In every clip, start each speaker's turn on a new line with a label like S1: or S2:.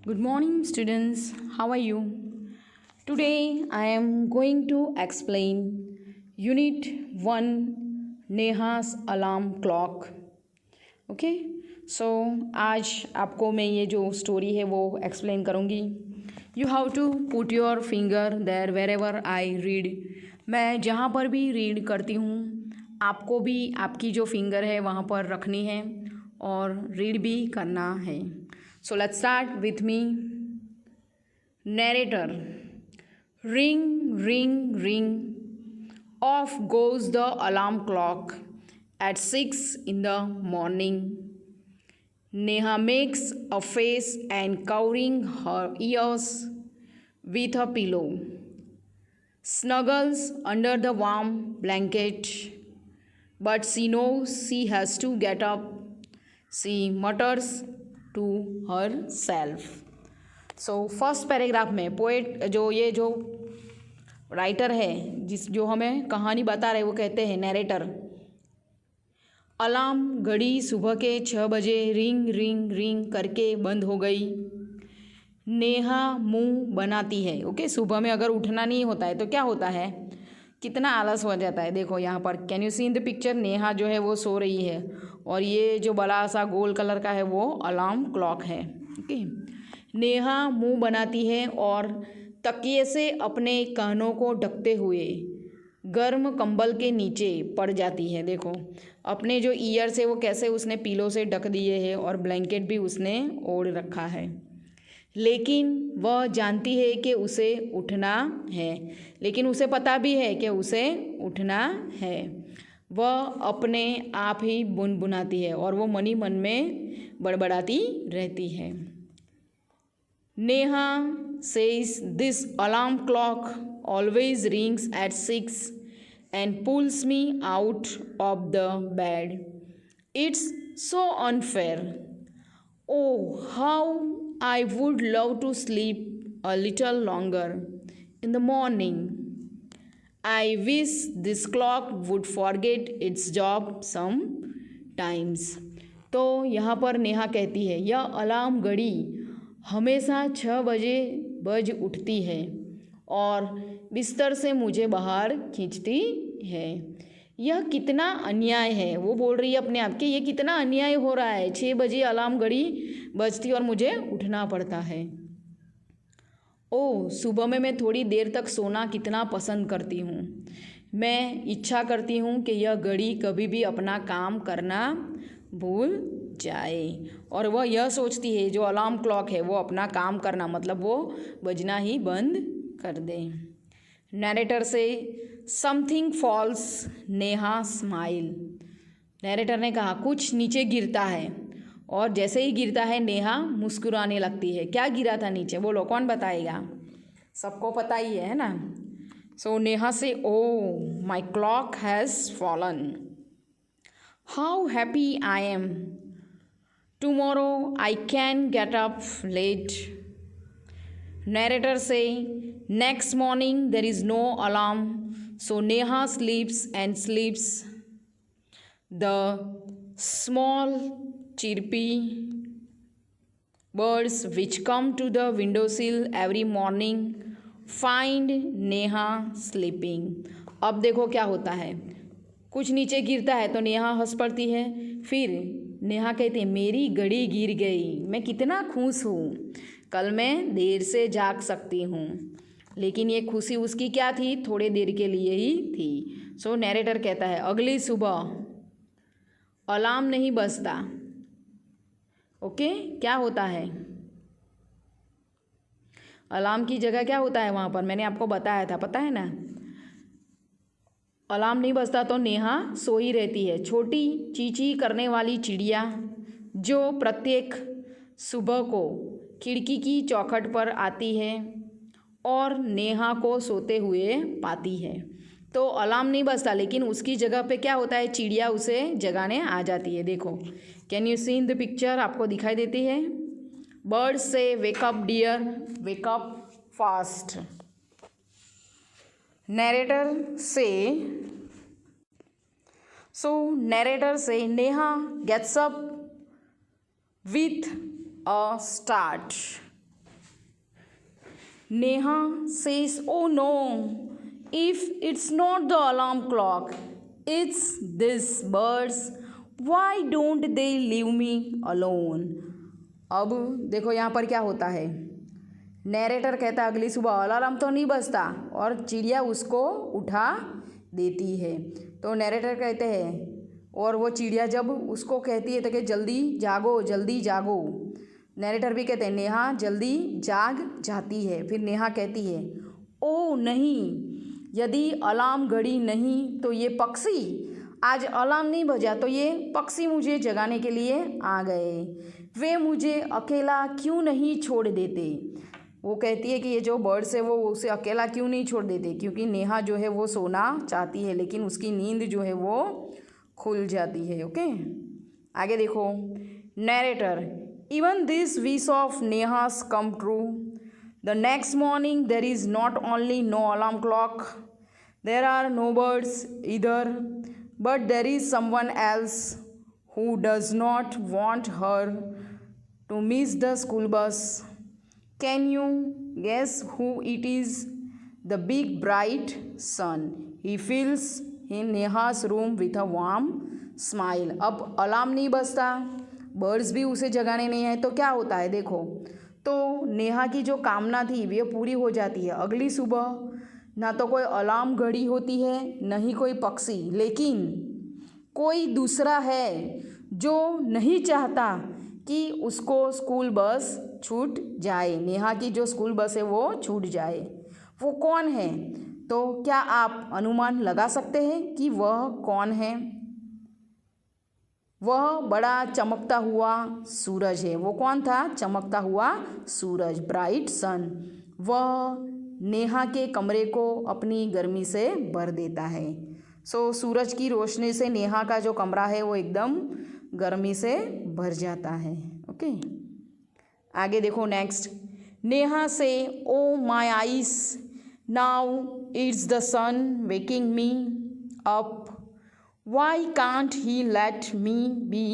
S1: Good morning, students. How are you? Today I am going to explain Unit 1 Neha's Alarm Clock. Okay so आज आपको मैं ये जो story है वो एक्सप्लेन करूँगी. You have to put your finger there wherever I read. मैं जहाँ पर भी रीड करती हूँ आपको भी आपकी जो फिंगर है वहाँ पर रखनी है और रीड भी करना है. So let's start with me. Narrator. Ring ring ring of goes the alarm clock at 6 in the morning. Neha makes a face and covering her ears with a pillow. Snuggles under the warm blanket. But she knows she has to get up. She mutters to herself. So first paragraph में poet जो writer है जो हमें कहानी बता रहे वो कहते हैं नरेटर. अलार्म घड़ी सुबह के 6 बजे रिंग रिंग रिंग करके बंद हो गई. नेहा मुंह बनाती है. ओके सुबह में अगर उठना नहीं होता है तो क्या होता है, कितना आलस हो जाता है. देखो यहाँ पर can you see in the picture. Neha जो है वो सो रही है और ये जो बड़ा सा गोल कलर का है वो अलार्म क्लॉक है. ओके नेहा मुंह बनाती है और तकिए से अपने कानों को ढकते हुए गर्म कंबल के नीचे पड़ जाती है. देखो अपने जो ईयर से वो कैसे उसने पीलो से ढक दिए हैं और ब्लैंकेट भी उसने ओढ़ रखा है. लेकिन वह जानती है कि उसे उठना है. लेकिन उसे पता भी है कि उसे उठना है. वह अपने आप ही बुनबुनाती है और वो मनी मन में बड़बड़ाती रहती है. Neha says this alarm clock always rings at 6 and pulls me out of the bed. It's so unfair. Oh, how I would love to sleep a little longer in the morning. I wish this clock would forget its job sometimes. तो यहाँ पर नेहा कहती है यह alarm घड़ी हमेशा 6 बजे बज उठती है और बिस्तर से मुझे बाहर खींचती है. यह कितना अन्याय है. वो बोल रही है अपने आप कि ये कितना अन्याय हो रहा है. 6 बजे अलार्म घड़ी बजती और मुझे उठना पड़ता है. ओह सुबह में मैं थोड़ी देर तक सोना कितना पसंद करती हूँ. मैं इच्छा करती हूँ कि यह घड़ी कभी भी अपना काम करना भूल जाए. और वह यह सोचती है जो अलार्म क्लॉक है वो अपना काम करना मतलब वो बजना ही बंद कर दे. Narrator says something falls. Neha smile. Narrator ने कहा कुछ नीचे गिरता है और जैसे ही गिरता है नेहा मुस्कुराने लगती है. क्या गिरा था नीचे बोलो, कौन बताएगा. सबको पता ही है ना. So Neha says oh my clock has fallen. How happy I am. Tomorrow I can get up late. Narrator say next morning there is no alarm, so Neha sleeps and sleeps. The small chirpy birds which come to the windowsill every morning find Neha sleeping. अब देखो क्या होता है. कुछ नीचे गिरता है तो नेहा हंस पड़ती है. फिर नेहा कहती है मेरी घड़ी गिर गई, मैं कितना खुश हूँ, कल मैं देर से जाग सकती हूँ. लेकिन ये खुशी उसकी क्या थी, थोड़े देर के लिए ही थी. सो नरेटर कहता है अगली सुबह अलार्म नहीं बजता. ओके क्या होता है, अलार्म की जगह क्या होता है वहाँ पर मैंने आपको बताया था, पता है ना. अलार्म नहीं बजता तो नेहा सोई रहती है. छोटी चींची करने वाली चिड़िया जो प्रत्येक सुबह को खिड़की की चौखट पर आती है और नेहा को सोते हुए पाती है. तो अलार्म नहीं बजता लेकिन उसकी जगह पे क्या होता है, चिड़िया उसे जगाने आ जाती है. देखो can you see in the picture, आपको दिखाई देती है. बर्ड्स से wake up dear, wake up fast. Narrator से Neha gets up with a start. Neha says oh no, if it's not the alarm clock, it's this birds, why don't they leave me alone. अब देखो यहाँ पर क्या होता है, नैरेटर कहता है अगली सुबह अलार्म तो नहीं बजता और चिड़िया उसको उठा देती है। तो नैरेटर कहते हैं, और वो चिड़िया जब उसको कहती है तो कि जल्दी जागो जल्दी जागो, नैरेटर भी कहते हैं नेहा जल्दी जाग जाती है। फिर नेहा कहती है ओ नहीं, यदि अलार्म घड़ी नहीं तो ये पक्षी, आज अलार्म नहीं बजा तो ये पक्षी मुझे जगाने के लिए आ गए, वे मुझे अकेला क्यों नहीं छोड़ देते। वो कहती है कि ये जो बर्ड्स है वो उसे अकेला क्यों नहीं छोड़ देते, क्योंकि नेहा जो है वो सोना चाहती है लेकिन उसकी नींद जो है वो खुल जाती है। ओके, आगे देखो, narrator, even this wish of Neha's come true, the next morning there is not only no alarm clock, there are no birds इधर, but there is someone else who does not want her to miss the school bus. Can you guess who it is? The big bright sun. He fills in Neha's room with a warm smile. अब alarm नहीं बजता, birds भी उसे जगाने नहीं है, तो क्या होता है देखो, तो नेहा की जो कामना थी वह पूरी हो जाती है। अगली सुबह ना तो कोई अलार्म घड़ी होती है न ही कोई पक्षी, लेकिन कोई दूसरा है जो नहीं चाहता कि उसको स्कूल बस छूट जाए, नेहा की जो स्कूल बस है वो छूट जाए। वो कौन है? तो क्या आप अनुमान लगा सकते हैं कि वह कौन है? वह बड़ा चमकता हुआ सूरज है। वो कौन था? चमकता हुआ सूरज, ब्राइट सन। वह नेहा के कमरे को अपनी गर्मी से भर देता है। सूरज की रोशनी से नेहा का जो कमरा है वो एकदम गर्मी से भर जाता है। ओके, आगे देखो next, Neha says oh my eyes now it's the sun waking me up, why can't he let me be.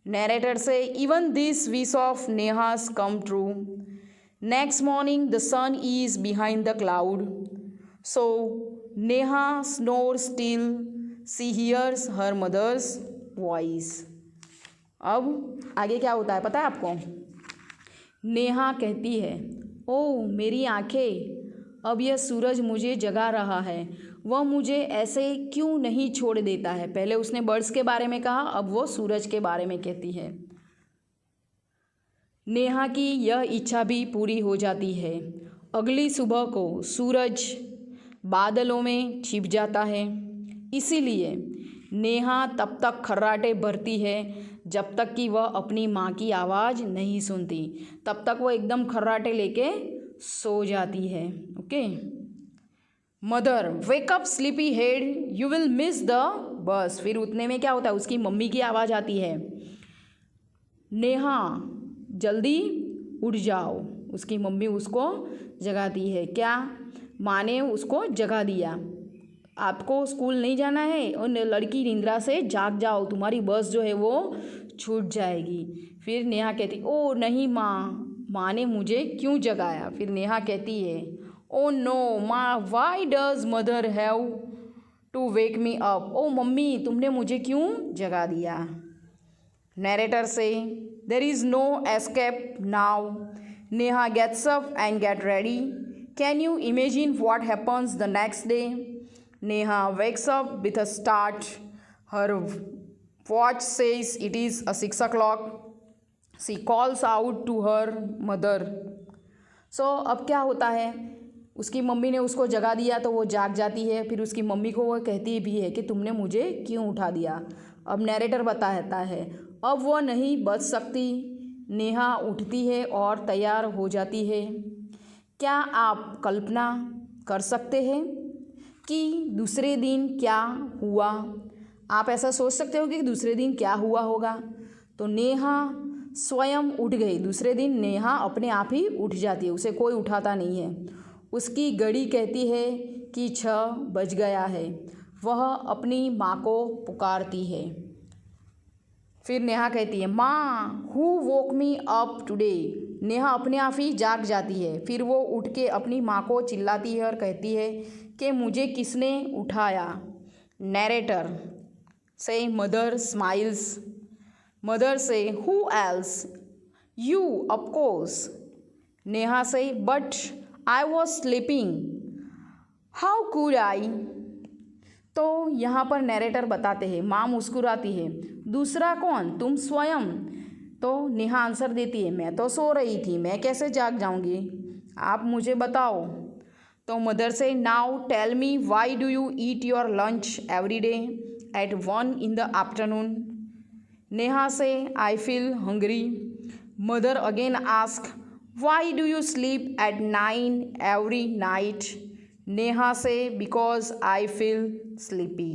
S1: Narrator says even this wish of Neha's come true, next morning the sun is behind the cloud, so Neha snores till she hears her mother's voice. अब आगे क्या होता है पता है आपको? नेहा कहती है ओ मेरी आंखें, अब यह सूरज मुझे जगा रहा है, वह मुझे ऐसे क्यों नहीं छोड़ देता है। पहले उसने बर्ड्स के बारे में कहा, अब वो सूरज के बारे में कहती है। नेहा की यह इच्छा भी पूरी हो जाती है। अगली सुबह को सूरज बादलों में छिप जाता है, इसीलिए नेहा तब तक खर्राटे भरती है जब तक कि वह अपनी माँ की आवाज़ नहीं सुनती। तब तक वह एकदम खर्राटे लेके सो जाती है। Okay, mother wake up sleepy head, you will miss the बस। फिर उतने में क्या होता है, उसकी मम्मी की आवाज़ आती है, नेहा जल्दी उठ जाओ। उसकी मम्मी उसको जगाती है। क्या? माँ ने उसको जगा दिया, आपको स्कूल नहीं जाना है और लड़की निंद्रा से जाग जाओ, तुम्हारी बस जो है वो छूट जाएगी। फिर नेहा कहती ओ नहीं माँ, माँ ने मुझे क्यों जगाया। फिर नेहा कहती है ओ नो माँ, why does mother have to wake me up. Oh mummy, तुमने मुझे क्यों जगा दिया। नैरेटर से there is no escape now. Neha gets up and get ready. Can you imagine what happens the next day? Neha wakes up with a start. Her watch says it is 6 o'clock. She calls out to her mother. अब क्या होता है, उसकी mummy ने उसको जगा दिया तो वो जाग जाती है। फिर उसकी मम्मी को वो कहती भी है कि तुमने मुझे क्यों उठा दिया। अब नैरेटर बताता है अब वह नहीं बच सकती। नेहा उठती है और तैयार हो जाती है। क्या आप कल्पना कर सकते हैं कि दूसरे दिन क्या हुआ? आप ऐसा सोच सकते हो कि दूसरे दिन क्या हुआ होगा? तो नेहा स्वयं उठ गई। दूसरे दिन नेहा अपने आप ही उठ जाती है, उसे कोई उठाता नहीं है। उसकी घड़ी कहती है कि 6 बज गया है। वह अपनी माँ को पुकारती है। फिर नेहा कहती है माँ, who woke me up today? Neha अपने आप ही जाग जाती है। फिर वो उठ के अपनी माँ को चिल्लाती है और कहती है कि मुझे किसने उठाया। Narrator says mother smiles. Mother says who else? You of course. Neha says but I was sleeping. How could I? तो यहाँ पर नैरेटर बताते हैं, माँ मुस्कुराती है, दूसरा कौन? तुम स्वयं। तो नेहा आंसर देती है, मैं तो सो रही थी, मैं कैसे जाग जाऊंगी, आप मुझे बताओ। तो mother says now tell me why do you eat your lunch every day at 1 in the afternoon? Neha says I feel hungry. Mother again ask why do you sleep at 9 every night? Neha says because I feel sleepy.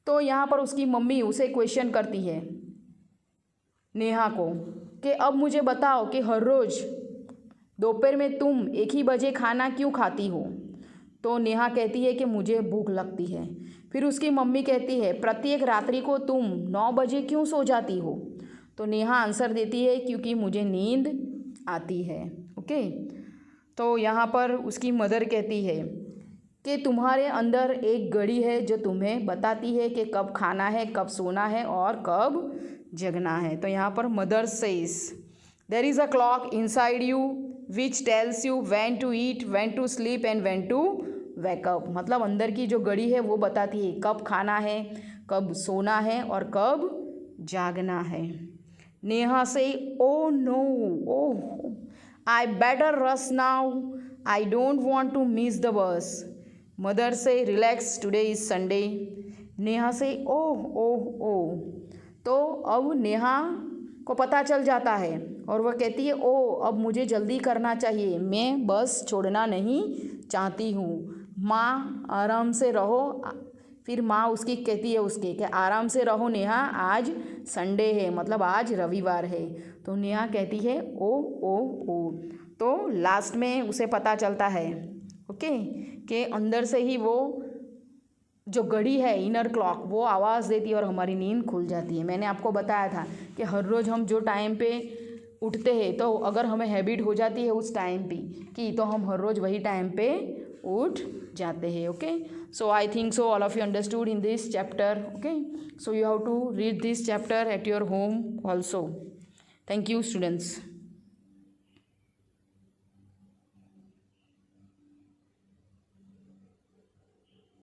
S1: तो यहाँ पर उसकी mummy उसे question करती है नेहा को कि अब मुझे बताओ कि हर रोज़ दोपहर में तुम 1 ही बजे खाना क्यों खाती हो? तो नेहा कहती है कि मुझे भूख लगती है। फिर उसकी मम्मी कहती है प्रत्येक रात्रि को तुम 9 बजे क्यों सो जाती हो? तो नेहा आंसर देती है क्योंकि मुझे नींद आती है। ओके, तो यहाँ पर उसकी मदर कहती है कि तुम्हारे अंदर एक घड़ी है जो तुम्हें बताती है कि कब खाना है, कब सोना है और कब जगना है। तो यहाँ पर mother says there is a clock inside you which tells you when to eat, when to sleep and when to wake up. मतलब अंदर की जो घड़ी है वो बताती है कब खाना है, कब सोना है और कब जागना है। Neha says oh no, oh I better rush now, I don't want to miss the bus. Mother says relax today is Sunday. Neha says oh ओह ओह। तो अब नेहा को पता चल जाता है और वह कहती है ओ अब मुझे जल्दी करना चाहिए, मैं बस छोड़ना नहीं चाहती हूँ। माँ आराम से रहो। फिर माँ उसकी कहती है उसके कि आराम से रहो नेहा, आज संडे है, मतलब आज रविवार है। तो नेहा कहती है ओ ओ ओ। तो लास्ट में उसे पता चलता है ओके कि अंदर से ही वो जो घड़ी है इनर क्लॉक वो आवाज़ देती है और हमारी नींद खुल जाती है। मैंने आपको बताया था कि हर रोज़ हम जो टाइम पे उठते हैं तो अगर हमें हैबिट हो जाती है उस टाइम पे कि तो हम हर रोज़ वही टाइम पे उठ जाते हैं। Okay, so I think so all of you understood in this chapter. Okay, so you have to read this chapter at your home also. Thank you students.